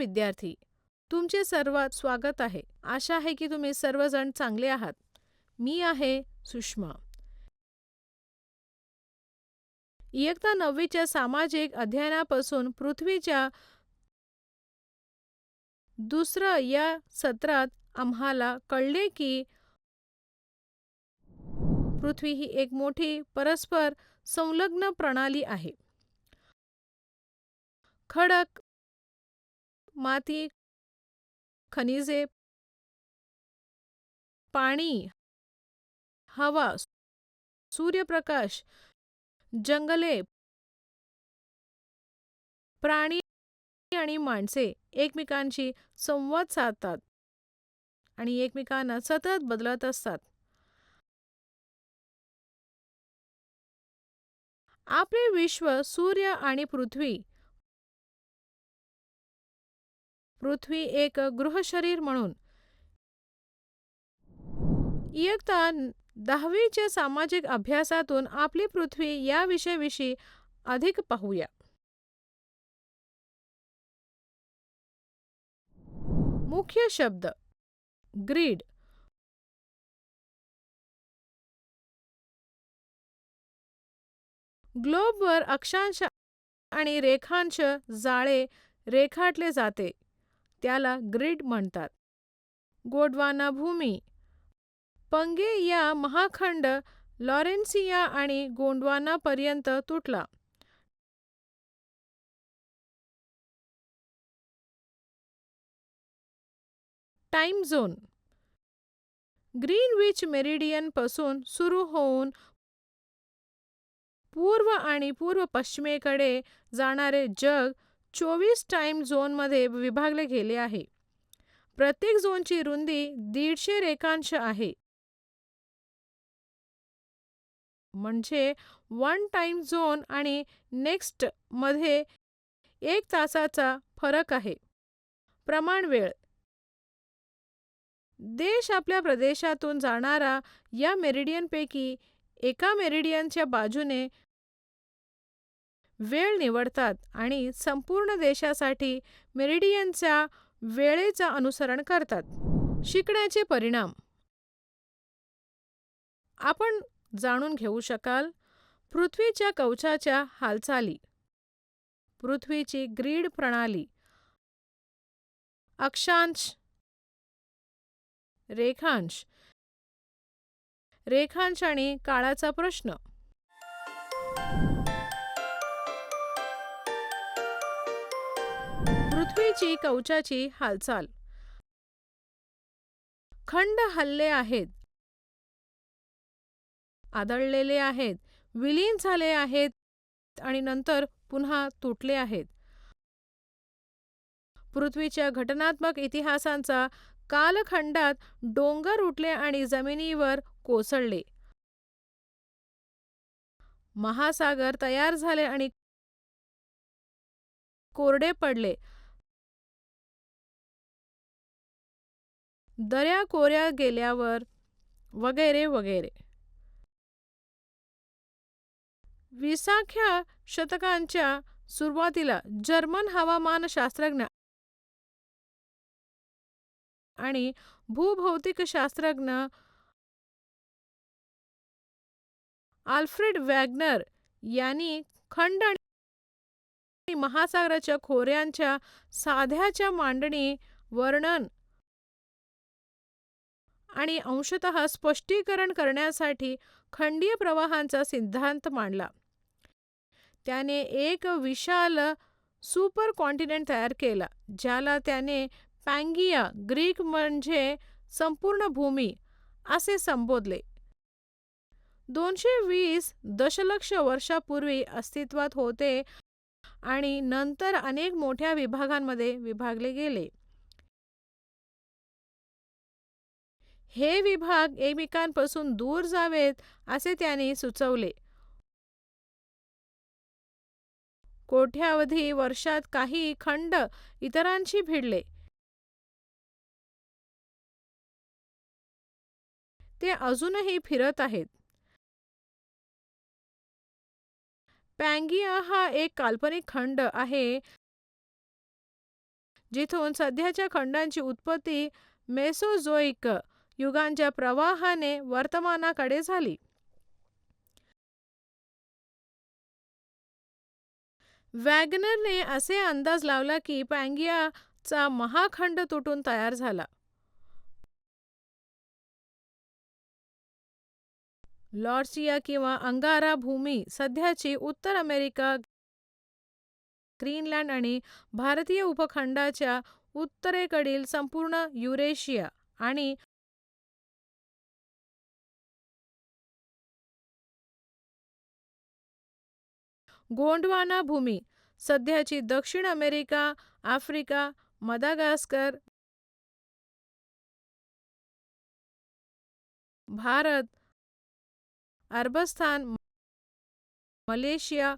विद्यार्थी, तुमचे सर्वात स्वागत आहे. आशा आहे की तुम्ही सर्वजण चांगले आहात. मी आहे सुषमा. इयत्ता 9वीच्या सामाजिक अध्ययनापासून पृथ्वीच्या दुसरं या सत्रात आम्हाला कळले की पृथ्वी ही एक मोठी परस्पर संलग्न प्रणाली आहे. खडक, माती, खनिजे, पाणी, हवा, सूर्यप्रकाश, जंगले, प्राणी आणि माणसे एकमेकांशी संवाद साधतात आणि एकमेकांना सतत बदलत असतात. आपले विश्व सूर्य आणि पृथ्वी एक गृहशरीर म्हणून इयत्ता 10वीच्या सामाजिक अभ्यासातून आपली पृथ्वी या विषयाविषयी अधिक पाहूया. मुख्य शब्द: ग्रीड, ग्लोबवर अक्षांश आणि रेखांश जाळे रेखाटले जाते त्याला ग्रीड म्हणतात. गोंडवाना भूमी, पंगेया महाखंड लॉरेन्सिया आणि गोंडवाना पर्यंत तुटला. टाइम झोन: ग्रीनविच मेरिडियन पासून सुरू होऊन पूर्व आणि पूर्व पश्चिमेकडे जाणारे जग 24 टाइम झोनमध्ये विभागले गेले आहे. प्रत्येक झोनची रुंदी 150 रेखांश आहे. म्हणजे 1 टाइम झोन आणि नेक्स्ट मध्ये 1 तासाचा फरक आहे. प्रमाण वेळ: देश आपल्या प्रदेशातून जाणारा या मेरिडियनपैकी एका मेरिडियनच्या बाजूने वेळ निवडतात आणि संपूर्ण देशासाठी मेरिडियनच्या वेळेचा अनुसरण करतात. शिकण्याचे परिणाम आपण जाणून घेऊ शकाल. पृथ्वीच्या कवचाच्या हालचाली, पृथ्वीची ग्रीड प्रणाली, अक्षांश, रेखांश आणि काळाचा प्रश्न. पृथ्वीची कवचाची हालचाल: खंड हलले आहेत, आदळलेले आहेत, विलीन झाले आहेत आणि नंतर पुन्हा तुटले आहेत. पृथ्वीच्या घटनात्मक इतिहासांचा कालखंडात डोंगर उठले आणि जमिनीवर कोसळले. महासागर तयार झाले आणि कोरडे पडले. दऱ्या कोऱ्या गेल्यावर वगैरे वगैरे. 20व्या शतकाच्या सुरुवातीला जर्मन हवामानशास्त्रज्ञ आणि भूभौतिकशास्त्रज्ञ आल्फ्रेड वॅगनर यांनी खंड आणि महासागराच्या खोऱ्यांच्या साध्याच्या मांडणी, वर्णन आणि अंशतः स्पष्टीकरण करण्यासाठी खंडीय प्रवाहांचा सिद्धांत मांडला. त्याने एक विशाल सुपर कॉन्टिनेंट तयार केला ज्याला त्याने पॅंगिया, ग्रीक म्हणजे संपूर्ण भूमी, असे संबोधले. 220 दशलक्ष वर्षापूर्वी अस्तित्वात होते आणि नंतर अनेक मोठ्या विभागांमध्ये विभागले गेले. हे विभाग एकमेकांपासून दूर जावेत असे त्यांनी सुचवले. कोट्यावधी वर्षात काही खंड इतरांशी भिडले. ते अजूनही फिरत आहेत. पॅंगिया हा एक काल्पनिक खंड आहे जिथून सध्याच्या खंडांची उत्पत्ती मेसोझोइक युगांच्या प्रवाहाने वर्तमानाकडे झाली. वॅगनरने असे अंदाज लावला की पँगियाचा महाखंड तुटून तयार झाला. लॉर्सिया किंवा अंगारा भूमी सध्याची उत्तर अमेरिका, ग्रीनलँड आणि भारतीय उपखंडाच्या उत्तरेकडील संपूर्ण युरेशिया आणि गोंडवाना भूमी सध्याची दक्षिण अमेरिका, आफ्रिका, मदागास्कर, भारत, अरबस्थान, मलेशिया,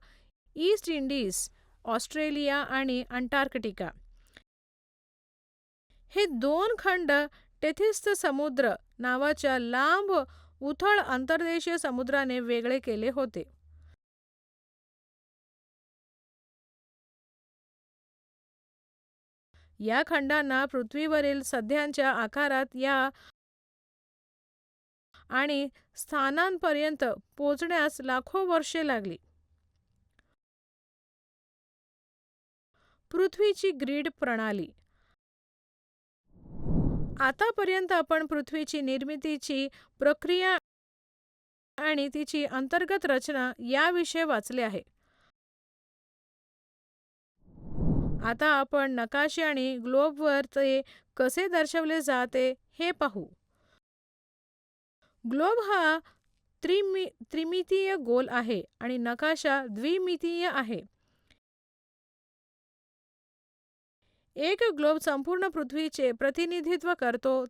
ईस्ट इंडीज, ऑस्ट्रेलिया आणि अंटार्क्टिका हे 2 खंड टेथिस्त समुद्र नावाच्या लांब उथळ अंतर्देशीय समुद्राने वेगळे केले होते. या खंडांना पृथ्वीवरील सध्याच्या आकारात या आणि स्थानांपर्यंत पोहोचण्यास लाखो वर्षे लागली. पृथ्वीची ग्रीड प्रणाली. आतापर्यंत आपण पृथ्वीची निर्मितीची प्रक्रिया आणि तिची अंतर्गत रचना याविषयी वाचले आहे. आता आपण नकाशे आणि ग्लोबवर ते कसे दर्शवले जाते हे पाहू. ग्लोब हा त्रिमितीय गोल आहे आणि नकाशा द्विमितीय आहे. एक ग्लोब संपूर्ण पृथ्वीचे प्रतिनिधित्व करतो,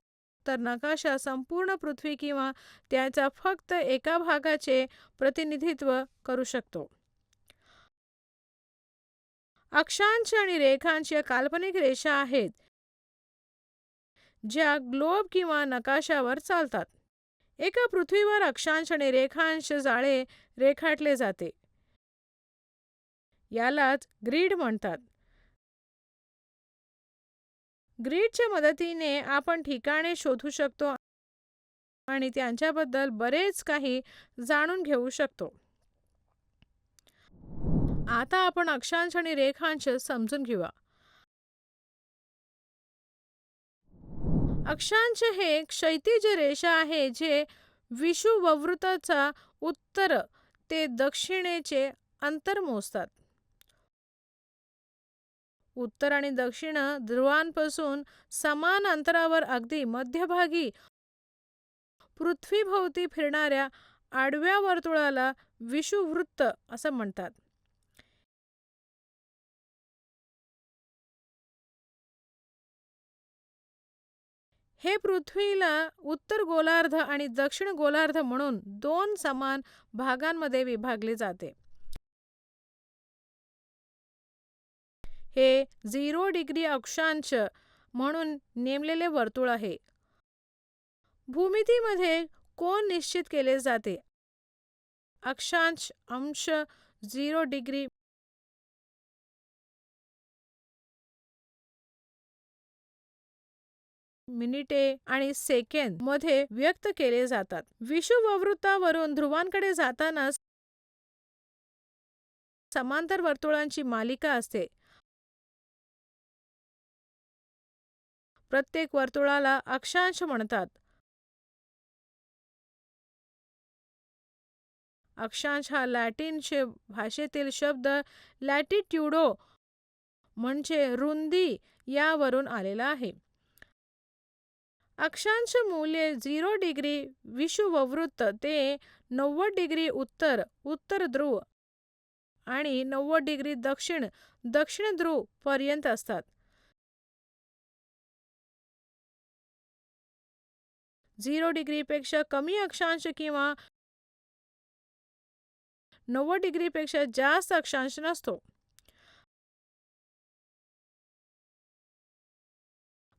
तर नकाशा संपूर्ण पृथ्वी किंवा त्याच्या फक्त एका भागाचे प्रतिनिधित्व करू शकतो. अक्षांश आणि रेखांश या काल्पनिक रेषा आहेत ज्या ग्लोब किंवा नकाशावर चालतात. एका पृथ्वीवर अक्षांश आणि रेखांश जाळे रेखाटले जाते. यालाच ग्रीड म्हणतात. ग्रीडच्या मदतीने आपण ठिकाणे शोधू शकतो आणि त्यांच्याबद्दल बरेच काही जाणून घेऊ शकतो. आता आपण अक्षांश आणि रेखांश समजून घेऊया. अक्षांश हे क्षैतिज रेषा आहे जे विषुववृत्ताचा उत्तर ते दक्षिणेचे अंतर मोजतात. उत्तर आणि दक्षिण ध्रुवांपासून समान अंतरावर अगदी मध्यभागी पृथ्वीभोवती फिरणाऱ्या आडव्या वर्तुळाला विषुववृत्त असं म्हणतात. हे पृथ्वीला उत्तर गोलार्ध आणि दक्षिण गोलार्ध म्हणून 2 समान भागांमध्ये विभागले जाते. हे 0 डिग्री अक्षांश म्हणून नेमलेले वर्तुळ आहे. भूमितीमध्ये कोन निश्चित केले जाते. अक्षांश, अंश, 0 डिग्री, मिनिटे आणि सेकंद मध्ये व्यक्त केले जातात. विषुववृत्तावरून ध्रुवांकडे जाताना समांतर वर्तुळांची मालिका असते. प्रत्येक वर्तुळाला अक्षांश म्हणतात. अक्षांश हा लॅटिन भाषेतील शब्द लॅटिट्युडो म्हणजे रुंदी यावरून आलेला आहे. अक्षांश मूल्य 0 डिग्री विषुववृत्त ते 90 डिग्री उत्तर ध्रुव आणि 90 डिग्री दक्षिण ध्रुव पर्यंत असतात. 0 डिग्रीपेक्षा कमी अक्षांश किंवा 90 डिग्रीपेक्षा जास्त अक्षांश नसतो.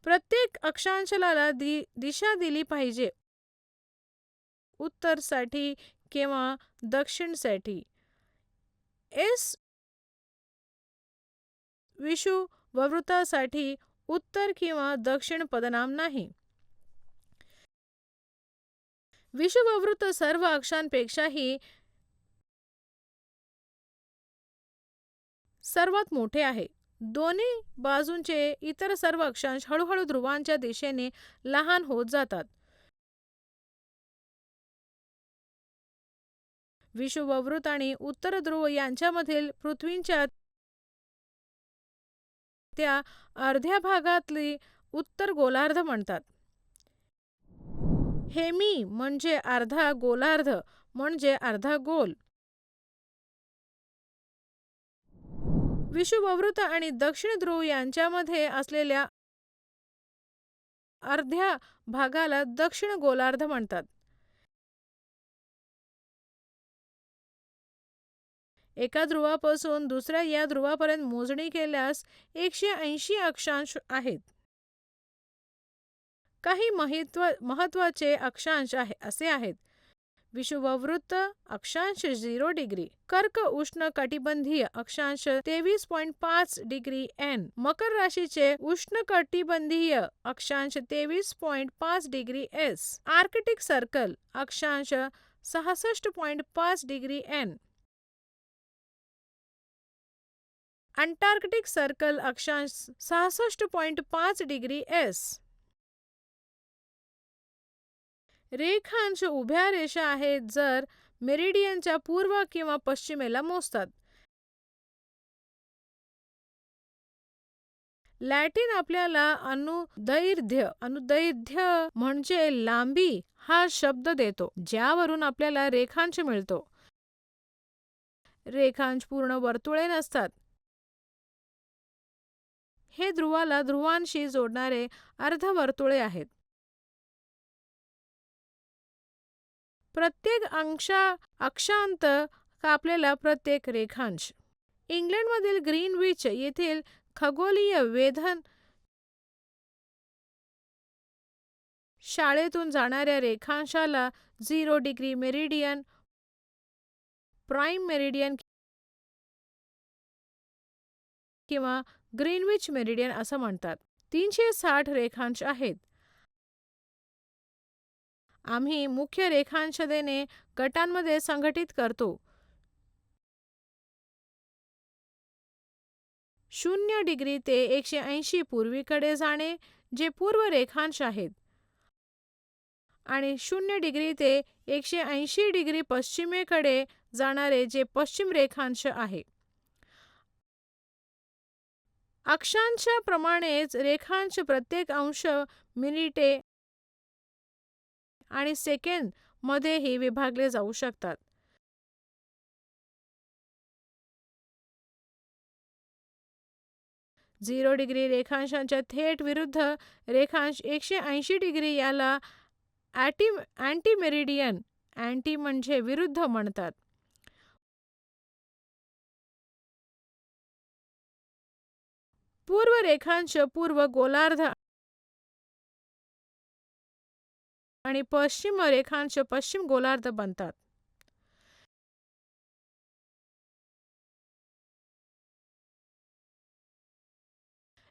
प्रत्येक अक्षांशाला दिशा दिली पाहिजे, उत्तरसाठी किंवा दक्षिणसाठी. एस विषुववृत्तासाठी उत्तर किंवा दक्षिण पदनाम नाही. विषुववृत्त सर्व अक्षांपेक्षाही सर्वात मोठे आहे. दोन्ही बाजूंचे इतर सर्व अक्षांश हळूहळू ध्रुवांच्या दिशेने लहान होत जातात. विषुववृत्त आणि उत्तर ध्रुव यांच्यामधील पृथ्वीच्या त्या अर्ध्या भागातली उत्तर गोलार्ध म्हणतात. हेमी म्हणजे अर्धा, गोलार्ध म्हणजे अर्धा गोल. विषुववृत्त आणि दक्षिण ध्रुव यांच्यामध्ये असलेल्या अर्ध्या भागाला दक्षिण गोलार्ध म्हणतात. एका ध्रुवापासून दुसऱ्या या ध्रुवापर्यंत मोजणी केल्यास 180 अक्षांश आहेत. काही महत्वाचे अक्षांश असे आहेत. विषुववृत्त अक्षांश 0 डिग्री, कर्क उष्ण कटिबंधीय अक्षांश 23.5 डिग्री एन, मकर राशीचे उष्ण कटिबंधीय अक्षांश 23.5 डिग्री एस, आर्कटिक सर्कल अक्षांश 66.5 डिग्री एन, अंटार्क्टिक सर्कल अक्षांश 66.5 डिग्री एस. रेखांश उभ्या रेषा आहेत जर मेरिडियनच्या पूर्व किंवा पश्चिमेला मोजतात. लॅटिन आपल्याला अनुदैर्ध्य म्हणजे लांबी हा शब्द देतो, ज्यावरून आपल्याला रेखांश मिळतो. रेखांश पूर्ण वर्तुळे नसतात. हे ध्रुवाला ध्रुवांशी जोडणारे अर्धवर्तुळे आहेत. प्रत्येक अक्षांत कापलेला प्रत्येक रेखांश. इंग्लंडमधील ग्रीनविच येथील खगोलीय वेधन शाळेतून जाणाऱ्या रेखांशाला 0 डिग्री मेरिडियन, प्राइम मेरिडियन किंवा ग्रीनविच मेरिडियन असं म्हणतात. 360 रेखांश आहेत. आम्ही मुख्य रेखांश देणे गटांमध्ये संघटित करतो. 0 डिग्री ते 180 पूर्वीकडे जाणे जे पूर्व रेखांश आहेत आणि 0 डिग्री ते 180 डिग्री पश्चिमेकडे जाणारे जे पश्चिम रेखांश आहे. अक्षांशाप्रमाणेच रेखांश प्रत्येक अंश, मिनिटे आणि सेकंद मध्येही विभागले जाऊ शकतात. झिरो डिग्री रेखांशांच्या थेट विरुद्ध रेखांश 180 डिग्री याला अँटी मेरिडियन, अँटी म्हणजे विरुद्ध म्हणतात. पूर्व रेखांश पूर्व गोलार्ध आणि पश्चिम रेखांश पश्चिम गोलार्ध बनतात.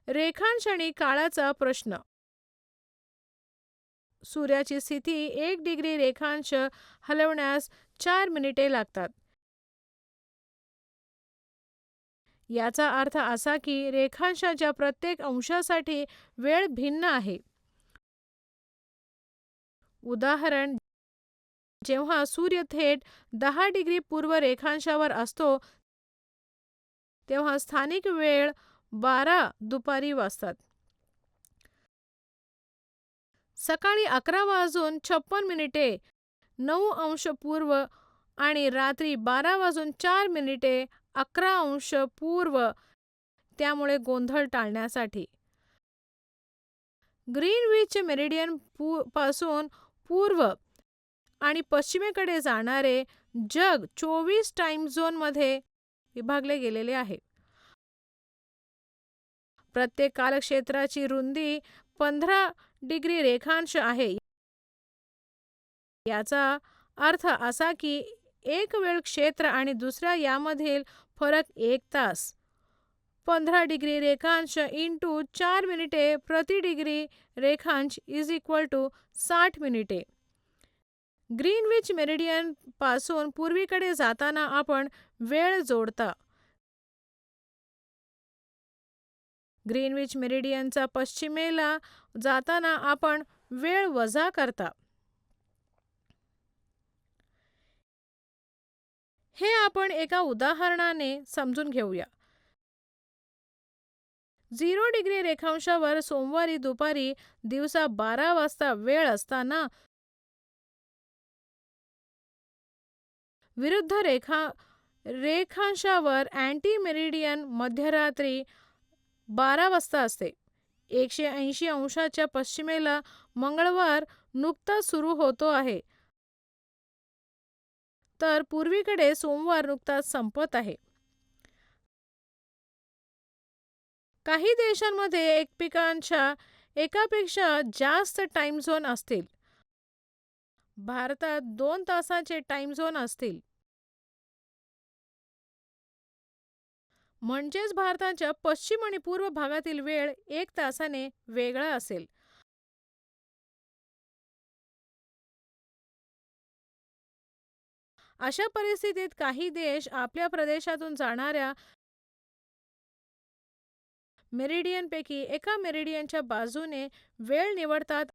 रेखांश आणि काळाचा प्रश्न. सूर्याची स्थिती 1 डिग्री रेखांश हलवण्यास 4 मिनिटे लागतात. याचा अर्थ असा की रेखांशाच्या प्रत्येक अंशासाठी वेळ भिन्न आहे. उदाहरण, जेव्हा सूर्य थेट 10 डिग्री पूर्व रेखांशावर असतो तेव्हा स्थानिक वेळ 12 दुपारी वाजतात. सकाळी 11:56 9 अंश पूर्व आणि रात्री 12:04 11 अंश पूर्व. त्यामुळे गोंधळ टाळण्यासाठी ग्रीनविच मेरिडियन पासून पूर्व आणि पश्चिमेकडे जाणारे जग 24 टाइम झोनमध्ये विभागले गेलेले आहे. प्रत्येक कालक्षेत्राची रुंदी 15 डिग्री रेखांश आहे. याचा अर्थ असा की एक वेळ क्षेत्र आणि दुसऱ्या यामधील फरक 1 तास. 15 डिग्री रेखांश इंटू 4 मिनिटे प्रति डिग्री रेखांश इज इक्वल टू 60 मिनिटे. ग्रीनविच मेरिडियन पासून पूर्वीकडे जाताना आपण वेळ जोडता. ग्रीनविच मेरिडियनचा पश्चिमेला जाताना आपण वेळ वजा करता. हे आपण एका उदाहरणाने समजून घेऊया. 0 डिग्री रेखांशावर सोमवारी दुपारी दिवसा 12 वाजता वेळ असताना विरुद्ध रेखांशावर अँटी मेरिडियन मध्यरात्री 12 वाजता असते. 180 अंशाच्या पश्चिमेला मंगळवार नुकताच सुरू होतो आहे, तर पूर्वीकडे सोमवार नुकताच संपत आहे. काही देशांमध्ये एकापेक्षा जास्त टाइम झोन असतील. भारतात 2 तासाचे टाइम झोन असतील. म्हणजेच भारताच्या पश्चिम आणि पूर्व भागातील वेळ 1 तासाने वेगळा असेल. अशा परिस्थितीत काही देश आपल्या प्रदेशातून जाणाऱ्या मेरिडियनपैकी एका मेरिडियनच्या बाजूने वेळ निवडतात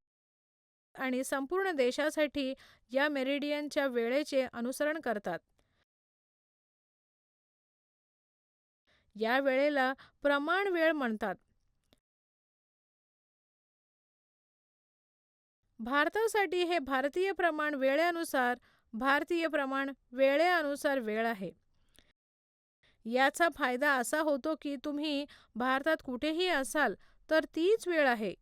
आणि संपूर्ण देशासाठी या मेरिडियनच्या वेळेचे अनुसरण करतात. या वेळेला प्रमाण वेळ म्हणतात. भारतासाठी हे भारतीय प्रमाण वेळेनुसार वेळ आहे. याचा फायदा असा होतो की तुम्ही भारतात कुठेही असाल तर तीच वेळ आहे.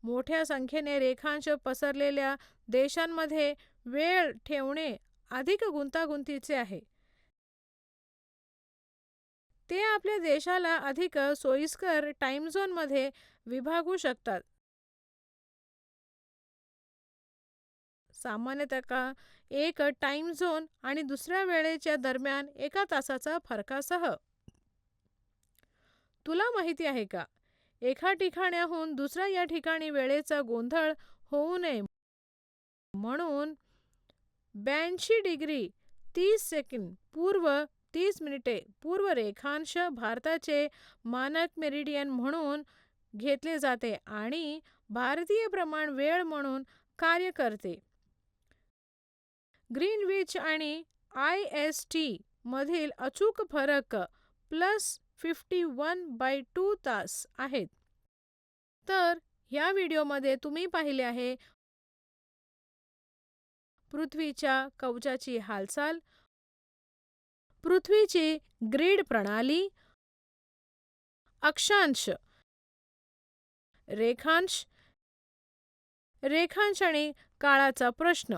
मोठ्या संख्येने रेखांश पसरलेल्या देशांमध्ये वेळ ठेवणे अधिक गुंतागुंतीचे आहे. ते आपल्या देशाला अधिक सोयीस्कर टाइम झोनमध्ये विभागू शकतात. सामान्यतः एक टाइम झोन आणि दुसऱ्या वेळेच्या दरम्यान 1 तासाचा फरकासह. तुला माहिती आहे का, एका ठिकाणाहून दुसऱ्या या ठिकाणी वेळेचा गोंधळ होऊ नये म्हणून 82 डिग्री 30 सेकंद पूर्व 30 मिनिटे पूर्व रेखांश भारताचे मानक मेरिडियन म्हणून घेतले जाते आणि भारतीय प्रमाण वेळ म्हणून कार्य करते. ग्रीनविच आणि IST मधील अचूक फरक +51/2 तास आहेत. तर ह्या व्हिडिओमध्ये तुम्ही पाहिले आहे पृथ्वीच्या कवचाची हालचाल, पृथ्वीची ग्रीड प्रणाली, अक्षांश, रेखांश आणि काळाचा प्रश्न.